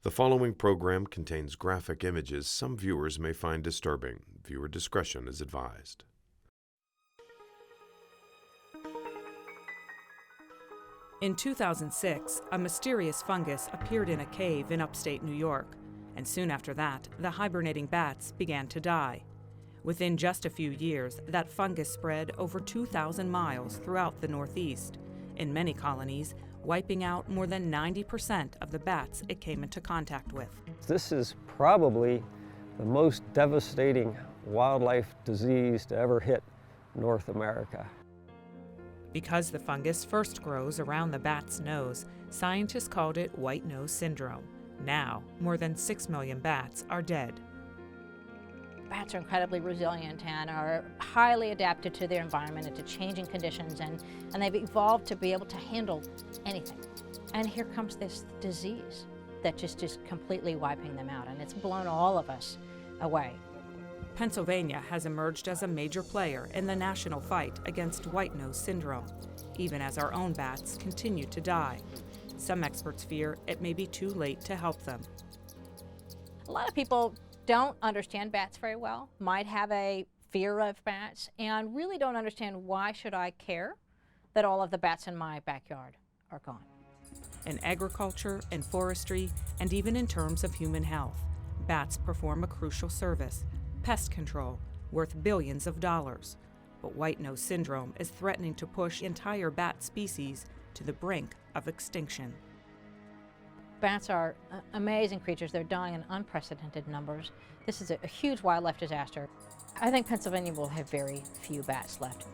The following program contains graphic images some viewers may find disturbing. Viewer discretion is advised. In 2006, a mysterious fungus appeared in a cave in upstate New York, and soon after that, the hibernating bats began to die. Within just a few years, that fungus spread over 2,000 miles throughout the Northeast, in many colonies, wiping out more than 90% of the bats it came into contact with. This is probably the most devastating wildlife disease to ever hit North America. Because the fungus first grows around the bat's nose, scientists called it white nose syndrome. Now, more than 6 million bats are dead. Bats are incredibly resilient and are highly adapted to their environment and to changing conditions, and they've evolved to be able to handle anything. And here comes this disease that just is completely wiping them out, and it's blown all of us away. Pennsylvania has emerged as a major player in the national fight against white nose syndrome, even as our own bats continue to die. Some experts fear it may be too late to help them. A lot of people don't understand bats very well, might have a fear of bats, and really don't understand why should I care that all of the bats in my backyard are gone. In agriculture and forestry, and even in terms of human health, bats perform a crucial service, pest control, worth billions of dollars. But white nose syndrome is threatening to push entire bat species to the brink of extinction. Bats are amazing creatures. They're dying in unprecedented numbers. This is a huge wildlife disaster. I think Pennsylvania will have very few bats left.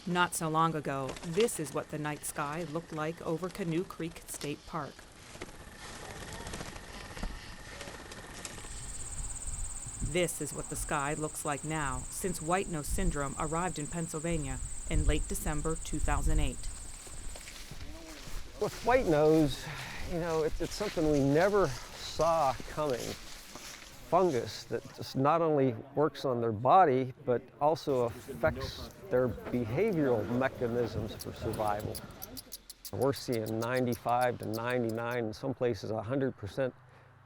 Not so long ago, this is what the night sky looked like over Canoe Creek State Park. This is what the sky looks like now since white nose syndrome arrived in Pennsylvania in late December 2008. With white nose, it's something we never saw coming. Fungus that just not only works on their body, but also affects their behavioral mechanisms for survival. We're seeing 95 to 99, in some places 100%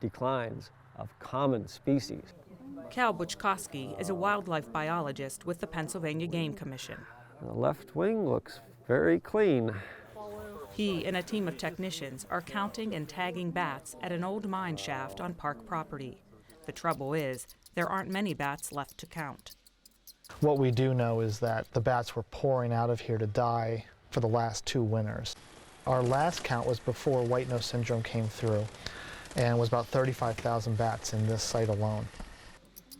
declines of common species. Cal Buchkowski is a wildlife biologist with the Pennsylvania Game Commission. The left wing looks very clean. He and a team of technicians are counting and tagging bats at an old mine shaft on park property. The trouble is, there aren't many bats left to count. What we do know is that the bats were pouring out of here to die for the last 2 winters. Our last count was before white nose syndrome came through, and it was about 35,000 bats in this site alone.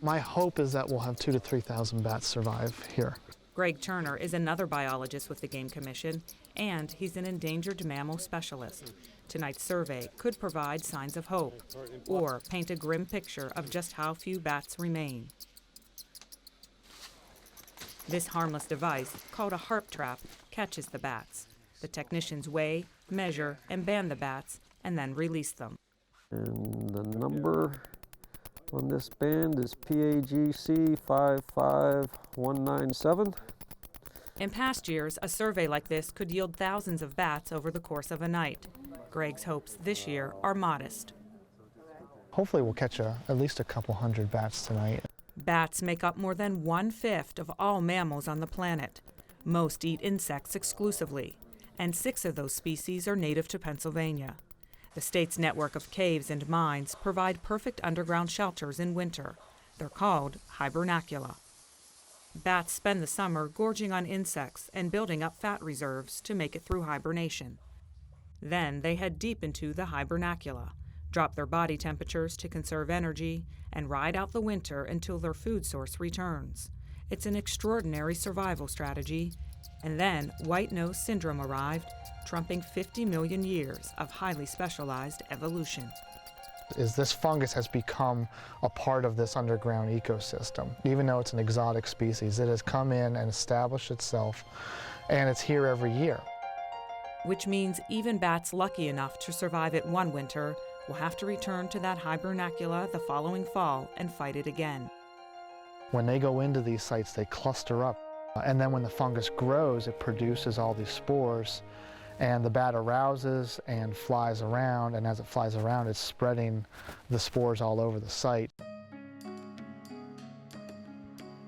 My hope is that we'll have 2,000 to 3,000 bats survive here. Greg Turner is another biologist with the Game Commission, and he's an endangered mammal specialist. Tonight's survey could provide signs of hope or paint a grim picture of just how few bats remain. This harmless device, called a harp trap, catches the bats. The technicians weigh, measure, and ban the bats, and then release them. And the number on this band is PAGC 55197. In past years, a survey like this could yield thousands of bats over the course of a night. Greg's hopes this year are modest. Hopefully we'll catch at least a couple hundred bats tonight. Bats make up more than 1/5 of all mammals on the planet. Most eat insects exclusively, and 6 of those species are native to Pennsylvania. The state's network of caves and mines provide perfect underground shelters in winter. They're called hibernacula. Bats spend the summer gorging on insects and building up fat reserves to make it through hibernation. Then they head deep into the hibernacula, drop their body temperatures to conserve energy, and ride out the winter until their food source returns. It's an extraordinary survival strategy. And then white nose syndrome arrived, trumping 50 million years of highly specialized evolution. This fungus has become a part of this underground ecosystem. Even though it's an exotic species, it has come in and established itself, and it's here every year. which means even bats lucky enough to survive it one winter will have to return to that hibernacula the following fall and fight it again. When they go into these sites, they cluster up. And then when the fungus grows, it produces all these spores, and the bat arouses and flies around, and as it flies around, it's spreading the spores all over the site.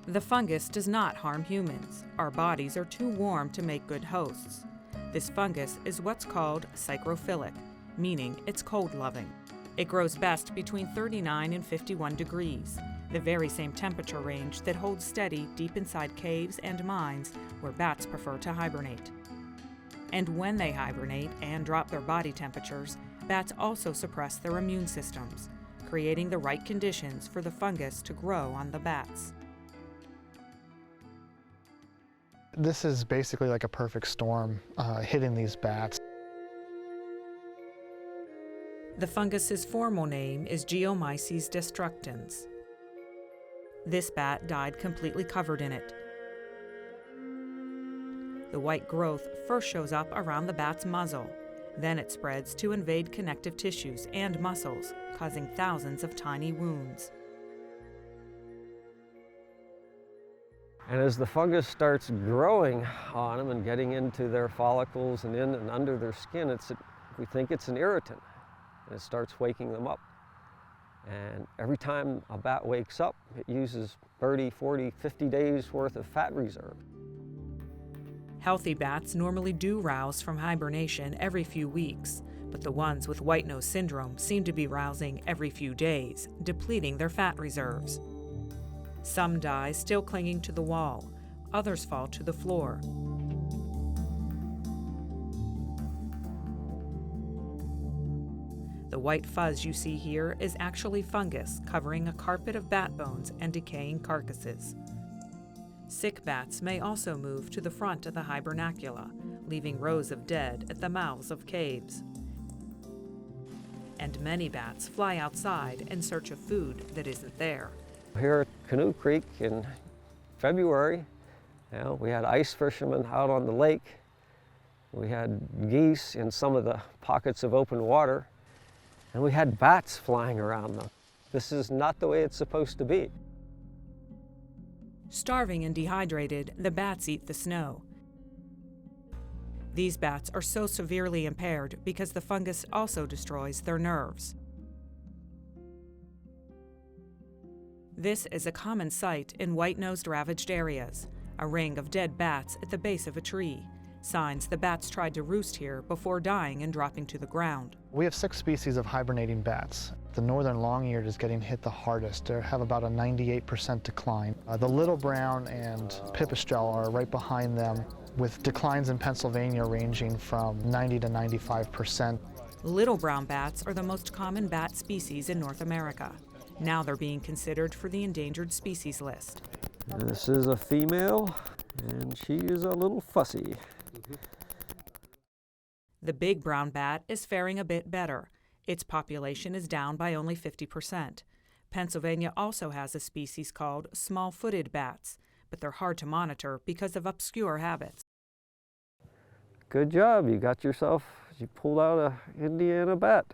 The fungus does not harm humans. Our bodies are too warm to make good hosts. This fungus is what's called psychrophilic, meaning it's cold-loving. It grows best between 39 and 51 degrees, the very same temperature range that holds steady deep inside caves and mines where bats prefer to hibernate. And when they hibernate and drop their body temperatures, bats also suppress their immune systems, creating the right conditions for the fungus to grow on the bats. This is basically like a perfect storm hitting these bats. The fungus's formal name is Geomyces destructans. This bat died completely covered in it. The white growth first shows up around the bat's muzzle. Then it spreads to invade connective tissues and muscles, causing thousands of tiny wounds. And as the fungus starts growing on them and getting into their follicles and in and under their skin, we think it's an irritant, and it starts waking them up. And every time a bat wakes up, it uses 30, 40, 50 days worth of fat reserve. Healthy bats normally do rouse from hibernation every few weeks, but the ones with white nose syndrome seem to be rousing every few days, depleting their fat reserves. Some die still clinging to the wall, others fall to the floor. The white fuzz you see here is actually fungus covering a carpet of bat bones and decaying carcasses. Sick bats may also move to the front of the hibernacula, leaving rows of dead at the mouths of caves. And many bats fly outside in search of food that isn't there. Here at Canoe Creek in February, we had ice fishermen out on the lake. We had geese in some of the pockets of open water, and we had bats flying around them. This is not the way it's supposed to be. Starving and dehydrated, the bats eat the snow. These bats are so severely impaired because the fungus also destroys their nerves. This is a common sight in white-nosed ravaged areas, a ring of dead bats at the base of a tree, signs the bats tried to roost here before dying and dropping to the ground. We have 6 species of hibernating bats. The northern long-eared is getting hit the hardest. They have about a 98% decline. The little brown and pipistrelle are right behind them, with declines in Pennsylvania ranging from 90 to 95%. Little brown bats are the most common bat species in North America. Now they're being considered for the endangered species list. This is a female, and she is a little fussy. The big brown bat is faring a bit better. Its population is down by only 50%. Pennsylvania also has a species called small-footed bats, but they're hard to monitor because of obscure habits. Good job, you pulled out an Indiana bat.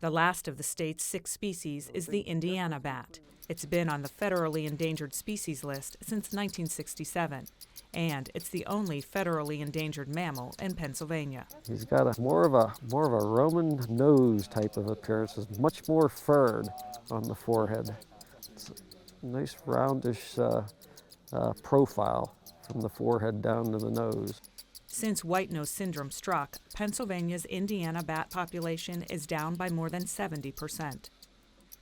The last of the state's 6 species is the Indiana bat. It's been on the federally endangered species list since 1967, and it's the only federally endangered mammal in Pennsylvania. He's got more of a Roman nose type of appearance. It's much more furred on the forehead. It's a nice roundish profile from the forehead down to the nose. Since white nose syndrome struck, Pennsylvania's Indiana bat population is down by more than 70%.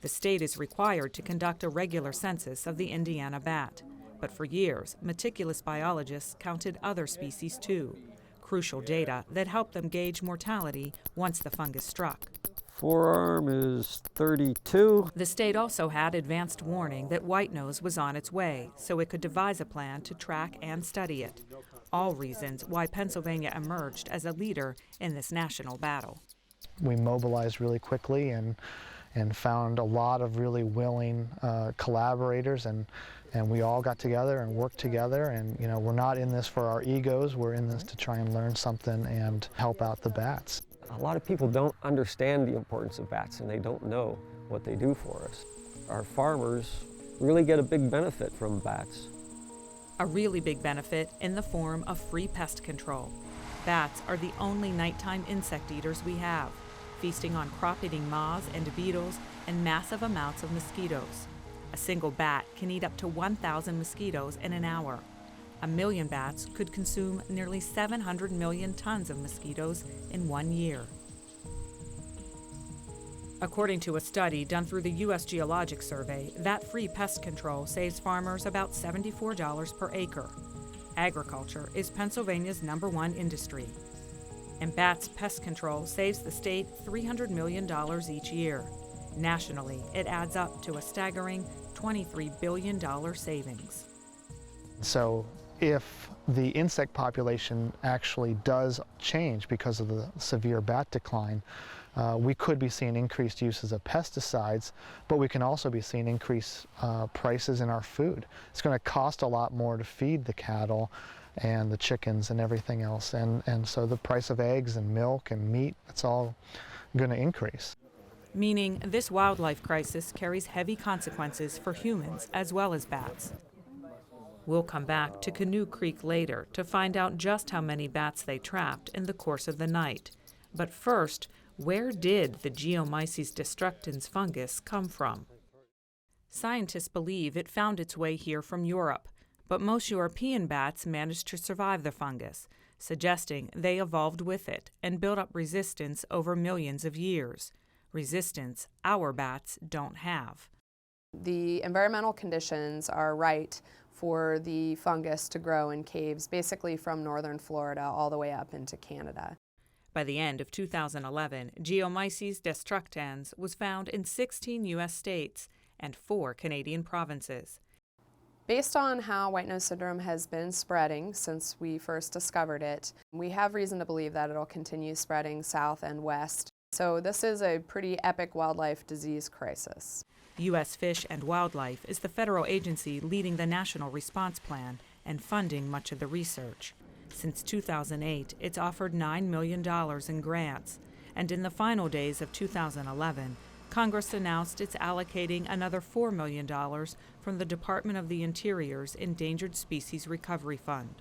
The state is required to conduct a regular census of the Indiana bat, but for years, meticulous biologists counted other species too, crucial data that helped them gauge mortality once the fungus struck. Forearm is 32. The state also had advanced warning that white nose was on its way, so it could devise a plan to track and study it. All reasons why Pennsylvania emerged as a leader in this national battle. We mobilized really quickly and and found a lot of really willing collaborators, and we all got together and worked together, and you know, we're not in this for our egos, we're in this to try and learn something and help out the bats. A lot of people don't understand the importance of bats, and they don't know what they do for us. Our farmers really get a big benefit from bats. A really big benefit in the form of free pest control. Bats are the only nighttime insect eaters we have, feasting on crop-eating moths and beetles and massive amounts of mosquitoes. A single bat can eat up to 1,000 mosquitoes in an hour. 1 million bats could consume nearly 700 million tons of mosquitoes in 1 year. According to a study done through the U.S. Geologic Survey, that free pest control saves farmers about $74 per acre. Agriculture is Pennsylvania's #1 industry. And bats pest control saves the state $300 million each year. Nationally, it adds up to a staggering $23 billion savings. So if the insect population actually does change because of the severe bat decline, we could be seeing increased uses of pesticides, but we can also be seeing increased prices in our food. It's going to cost a lot more to feed the cattle and the chickens and everything else, and so the price of eggs and milk and meat, it's all going to increase. Meaning this wildlife crisis carries heavy consequences for humans as well as bats. We'll come back to Canoe Creek later to find out just how many bats they trapped in the course of the night. But first, where did the Geomyces destructans fungus come from? Scientists believe it found its way here from Europe, but most European bats managed to survive the fungus, suggesting they evolved with it and built up resistance over millions of years. Resistance our bats don't have. The environmental conditions are right for the fungus to grow in caves, basically from northern Florida all the way up into Canada. By the end of 2011, Geomyces destructans was found in 16 U.S. states and 4 Canadian provinces. Based on how white nose syndrome has been spreading since we first discovered it, we have reason to believe that it'll continue spreading south and west. So this is a pretty epic wildlife disease crisis. U.S. Fish and Wildlife is the federal agency leading the National Response Plan and funding much of the research. Since 2008, it's offered $9 million in grants, and in the final days of 2011, Congress announced it's allocating another $4 million from the Department of the Interior's Endangered Species Recovery Fund.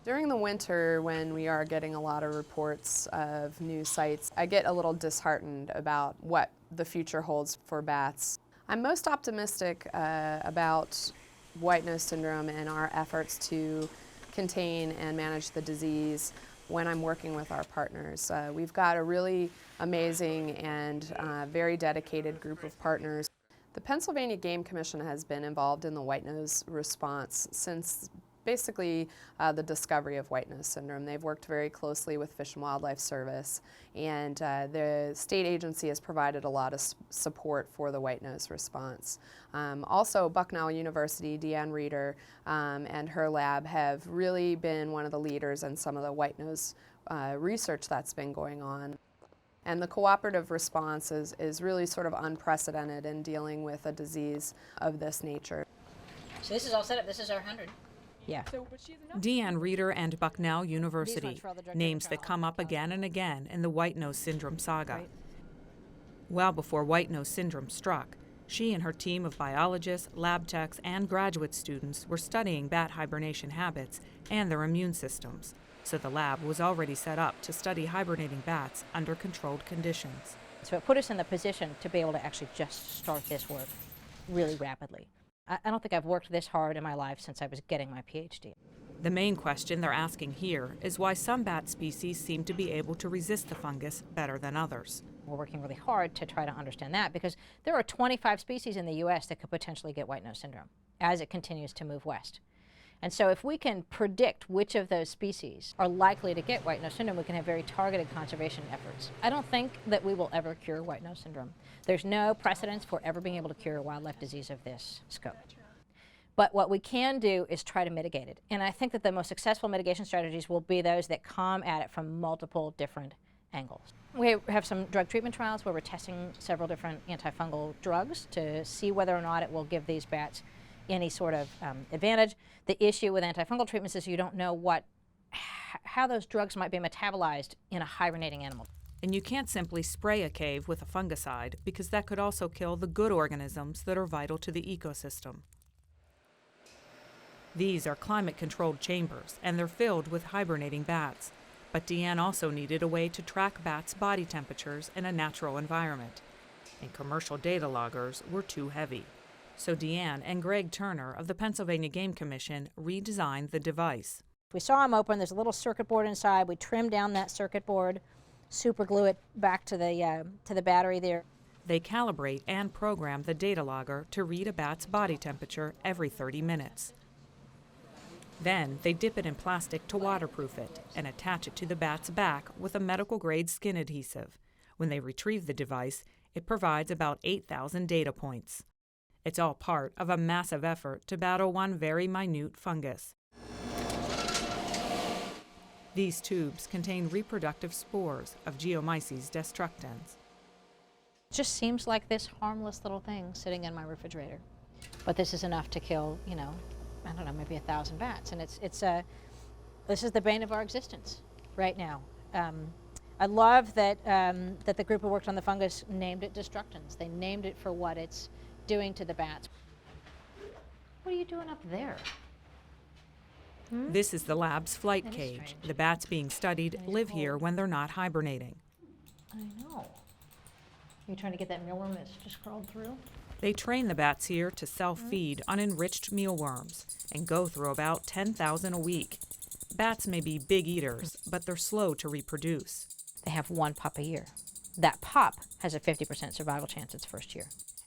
During the winter, when we are getting a lot of reports of new sites, I get a little disheartened about what the future holds for bats. I'm most optimistic about white nose syndrome and our efforts to contain and manage the disease when I'm working with our partners. We've got a really amazing and very dedicated group of partners. The Pennsylvania Game Commission has been involved in the white nose response since basically the discovery of white nose syndrome. They've worked very closely with Fish and Wildlife Service, and the state agency has provided a lot of support for the white nose response. Also, Bucknell University, Deanne Reeder and her lab have really been one of the leaders in some of the white nose research that's been going on. And the cooperative response is really sort of unprecedented in dealing with a disease of this nature. So this is all set up. This is our 100. Yeah. Deanne Reeder and Bucknell University, names that come up again and again in the white nose syndrome saga. Well before white nose syndrome struck, she and her team of biologists, lab techs, and graduate students were studying bat hibernation habits and their immune systems, so the lab was already set up to study hibernating bats under controlled conditions. So it put us in the position to be able to actually just start this work really rapidly. I don't think I've worked this hard in my life since I was getting my PhD. The main question they're asking here is why some bat species seem to be able to resist the fungus better than others. We're working really hard to try to understand that because there are 25 species in the U.S. that could potentially get white nose syndrome as it continues to move west. And so if we can predict which of those species are likely to get white nose syndrome, we can have very targeted conservation efforts. I don't think that we will ever cure white nose syndrome. There's no precedence for ever being able to cure a wildlife disease of this scope. But what we can do is try to mitigate it. And I think that the most successful mitigation strategies will be those that come at it from multiple different angles. We have some drug treatment trials where we're testing several different antifungal drugs to see whether or not it will give these bats any sort of advantage. The issue with antifungal treatments is you don't know how those drugs might be metabolized in a hibernating animal. And you can't simply spray a cave with a fungicide because that could also kill the good organisms that are vital to the ecosystem. These are climate-controlled chambers, and they're filled with hibernating bats. But Deanne also needed a way to track bats' body temperatures in a natural environment. And commercial data loggers were too heavy. So Deanne and Greg Turner of the Pennsylvania Game Commission redesigned the device. We saw them open. There's a little circuit board inside. We trimmed down that circuit board, super glue it back to the battery there. They calibrate and program the data logger to read a bat's body temperature every 30 minutes. Then they dip it in plastic to waterproof it and attach it to the bat's back with a medical-grade skin adhesive. When they retrieve the device, it provides about 8,000 data points. It's all part of a massive effort to battle one very minute fungus. These tubes contain reproductive spores of Geomyces destructans. It just seems like this harmless little thing sitting in my refrigerator. But this is enough to kill, I don't know, maybe 1,000 bats. And this is the bane of our existence right now. I love that the group who worked on the fungus named it destructans. They named it for what it's doing to the bats. What are you doing up there? This is the lab's flight cage. Strange. The bats being studied live here when they're not hibernating. I know. Are you trying to get that mealworm that's just crawled through? They train the bats here to self-feed on enriched mealworms and go through about 10,000 a week. Bats may be big eaters, but they're slow to reproduce. They have one pup a year. That pup has a 50% survival chance its first year.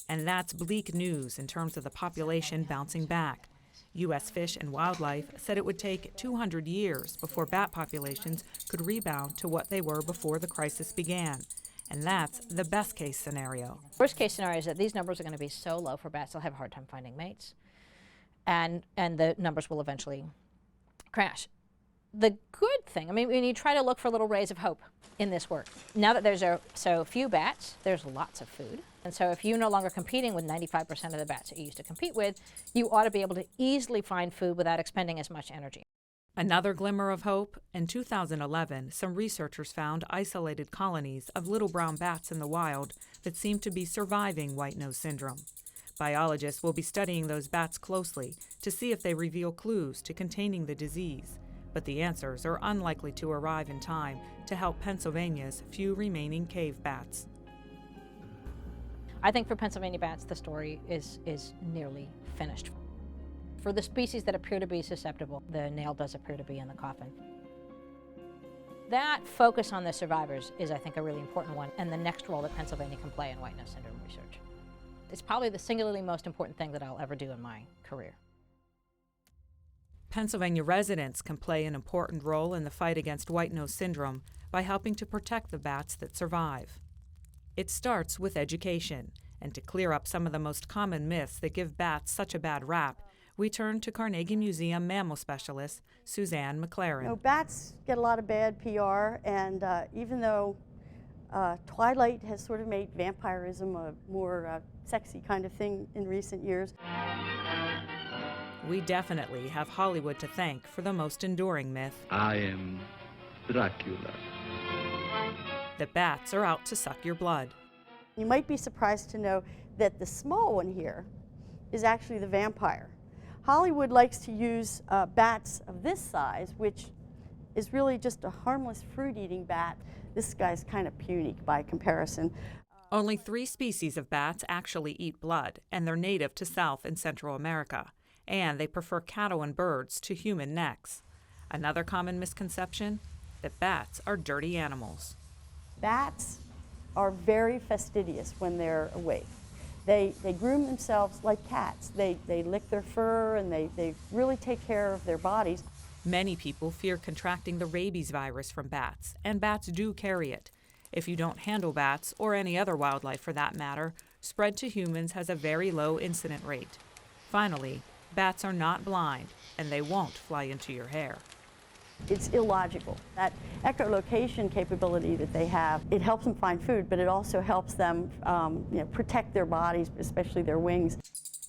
And that's bleak news in terms of the population bouncing back. U.S. Fish and Wildlife said it would take 200 years before bat populations could rebound to what they were before the crisis began. And that's the best-case scenario. Worst case scenario is that these numbers are going to be so low for bats they'll have a hard time finding mates. And the numbers will eventually crash. The good thing, when you try to look for little rays of hope in this work, now that there's so few bats, there's lots of food. And so if you're no longer competing with 95% of the bats that you used to compete with, you ought to be able to easily find food without expending as much energy. Another glimmer of hope, in 2011, some researchers found isolated colonies of little brown bats in the wild that seem to be surviving white nose syndrome. Biologists will be studying those bats closely to see if they reveal clues to containing the disease, but the answers are unlikely to arrive in time to help Pennsylvania's few remaining cave bats. I think for Pennsylvania bats, the story is nearly finished. For the species that appear to be susceptible, the nail does appear to be in the coffin. That focus on the survivors is, I think, a really important one, and the next role that Pennsylvania can play in white nose syndrome research. It's probably the singularly most important thing that I'll ever do in my career. Pennsylvania residents can play an important role in the fight against white nose syndrome by helping to protect the bats that survive. It starts with education, and to clear up some of the most common myths that give bats such a bad rap, we turn to Carnegie Museum mammal specialist Suzanne McLaren. Bats get a lot of bad PR, and even though Twilight has sort of made vampirism a more sexy kind of thing in recent years. We definitely have Hollywood to thank for the most enduring myth. I am Dracula. That bats are out to suck your blood. You might be surprised to know that the small one here is actually the vampire. Hollywood likes to use bats of this size, which is really just a harmless fruit-eating bat. This guy's kind of puny by comparison. Only 3 species of bats actually eat blood, and they're native to South and Central America. And they prefer cattle and birds to human necks. Another common misconception, that bats are dirty animals. Bats are very fastidious when they're awake. They groom themselves like cats. They lick their fur, and they really take care of their bodies. Many people fear contracting the rabies virus from bats, and bats do carry it. If you don't handle bats, or any other wildlife for that matter, spread to humans has a very low incident rate. Finally, bats are not blind, and they won't fly into your hair. It's illogical. That echolocation capability that they have, it helps them find food, but it also helps them protect their bodies, especially their wings.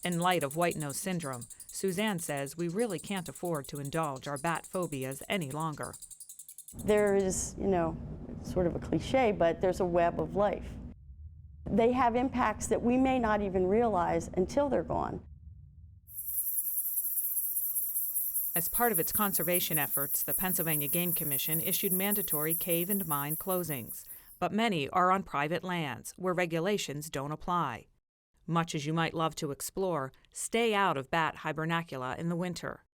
In light of white nose syndrome, Suzanne says we really can't afford to indulge our bat phobias any longer. There is, sort of a cliche, but there's a web of life. They have impacts that we may not even realize until they're gone. As part of its conservation efforts, the Pennsylvania Game Commission issued mandatory cave and mine closings, but many are on private lands where regulations don't apply. Much as you might love to explore, stay out of bat hibernacula in the winter.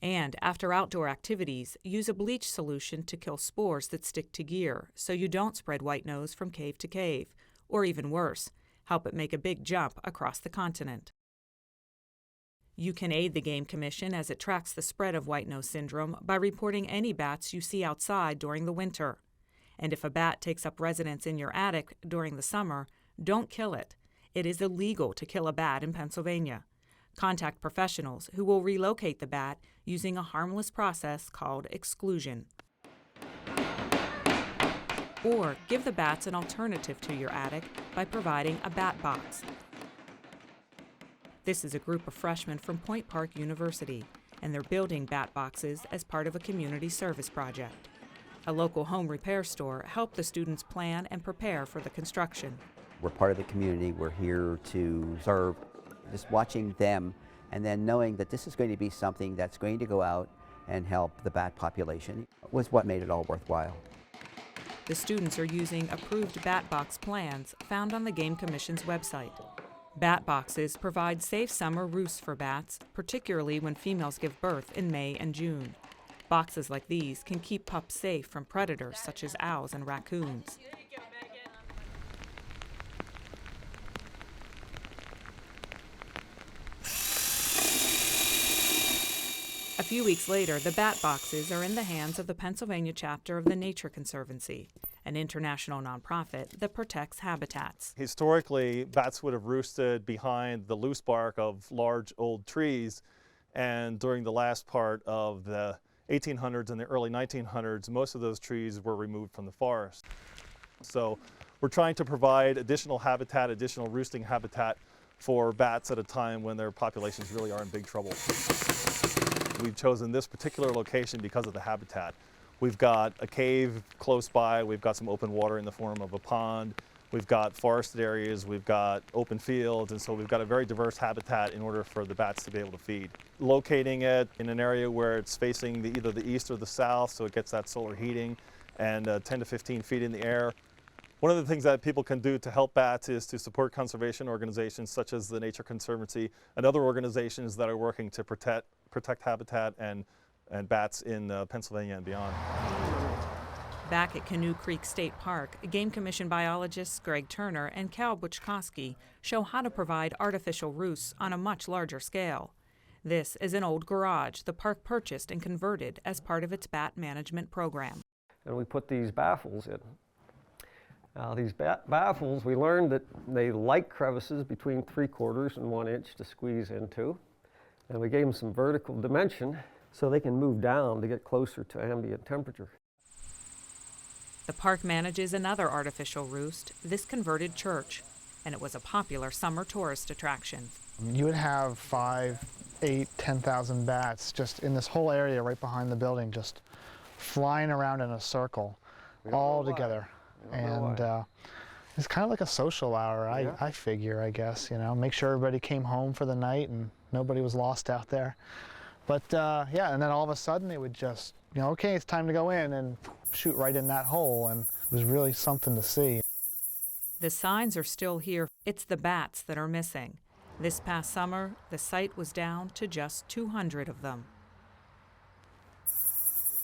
And after outdoor activities, use a bleach solution to kill spores that stick to gear so you don't spread white nose from cave to cave, or even worse, help it make a big jump across the continent. You can aid the Game Commission as it tracks the spread of white nose syndrome by reporting any bats you see outside during the winter. And if a bat takes up residence in your attic during the summer, don't kill it. It is illegal to kill a bat in Pennsylvania. Contact professionals who will relocate the bat using a harmless process called exclusion. Or give the bats an alternative to your attic by providing a bat box. This is a group of freshmen from Point Park University, and they're building bat boxes as part of a community service project. A local home repair store helped the students plan and prepare for the construction. We're part of the community. We're here to serve. Just watching them and then knowing that this is going to be something that's going to go out and help the bat population was what made it all worthwhile. The students are using approved bat box plans found on the Game Commission's website. Bat boxes provide safe summer roosts for bats, particularly when females give birth in May and June. Boxes like these can keep pups safe from predators such as owls and raccoons. A few weeks later, the bat boxes are in the hands of the Pennsylvania chapter of the Nature Conservancy, an international nonprofit that protects habitats. Historically, bats would have roosted behind the loose bark of large old trees, and during the last part of the 1800s and the early 1900s, most of those trees were removed from the forest. So we're trying to provide additional habitat, additional roosting habitat for bats at a time when their populations really are in big trouble. We've chosen this particular location because of the habitat. We've got a cave close by, we've got some open water in the form of a pond, we've got forested areas, we've got open fields, and so we've got a very diverse habitat in order for the bats to be able to feed. Locating it in an area where it's facing either the east or the south, so it gets that solar heating, and 10 to 15 feet in the air. One of the things that people can do to help bats is to support conservation organizations such as the Nature Conservancy and other organizations that are working to protect habitat and bats in Pennsylvania and beyond. Back at Canoe Creek State Park, Game Commission biologists Greg Turner and Cal Buchkowski show how to provide artificial roosts on a much larger scale. This is an old garage the park purchased and converted as part of its bat management program. And we put these baffles in. These baffles, we learned that they like crevices between 3/4 and 1 inch to squeeze into. And we gave them some vertical dimension so they can move down to get closer to ambient temperature. The park manages another artificial roost, this converted church, and it was a popular summer tourist attraction. You would have 5, 8, 10,000 bats just in this whole area right behind the building, just flying around in a circle, all together. And it's kind of like a social hour, I figure, I guess, make sure everybody came home for the night and nobody was lost out there. But yeah, and then all of a sudden it would just, okay, it's time to go in, and shoot right in that hole, and it was really something to see. The signs are still here. It's the bats that are missing. This past summer, the site was down to just 200 of them.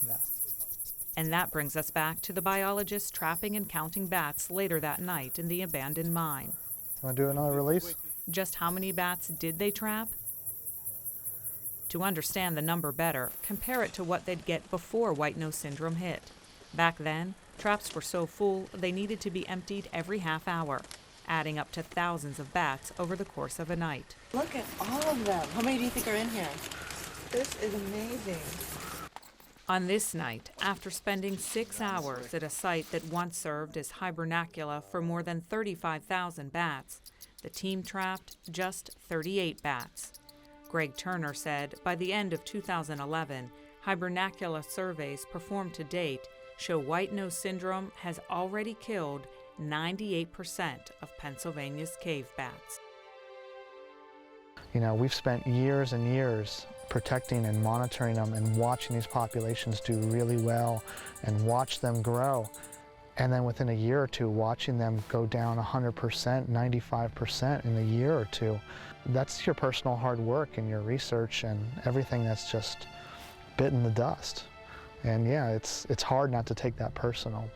Yeah. And that brings us back to the biologists trapping and counting bats later that night in the abandoned mine. Want to do another release? Just how many bats did they trap? To understand the number better, compare it to what they'd get before white nose syndrome hit. Back then, traps were so full they needed to be emptied every half hour, adding up to thousands of bats over the course of a night. Look at all of them. How many do you think are in here? This is amazing. On this night, after spending 6 hours at a site that once served as hibernacula for more than 35,000 bats, the team trapped just 38 bats. Greg Turner said by the end of 2011, hibernacula surveys performed to date show white nose syndrome has already killed 98% of Pennsylvania's cave bats. You know, we've spent years and years protecting and monitoring them and watching these populations do really well and watch them grow. And then within a year or two, watching them go down 100%, 95% in a year or two. That's your personal hard work and your research and everything that's just bitten the dust. And yeah, it's hard not to take that personal.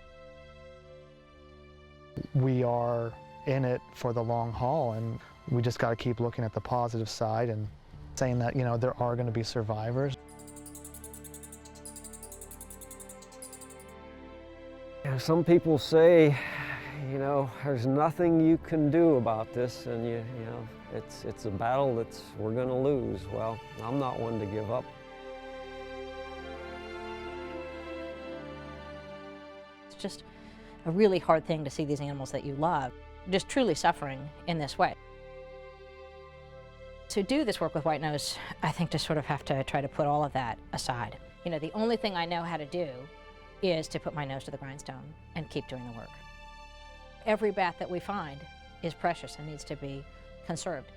We are in it for the long haul, and we just got to keep looking at the positive side and saying that, you know, there are going to be survivors. Some people say, you know, there's nothing you can do about this, and you know, it's a battle that we're going to lose. Well, I'm not one to give up. It's just a really hard thing to see these animals that you love just truly suffering in this way. To do this work with white nose, I think just sort of have to try to put all of that aside. You know, the only thing I know how to do is to put my nose to the grindstone and keep doing the work. Every bat that we find is precious and needs to be conserved.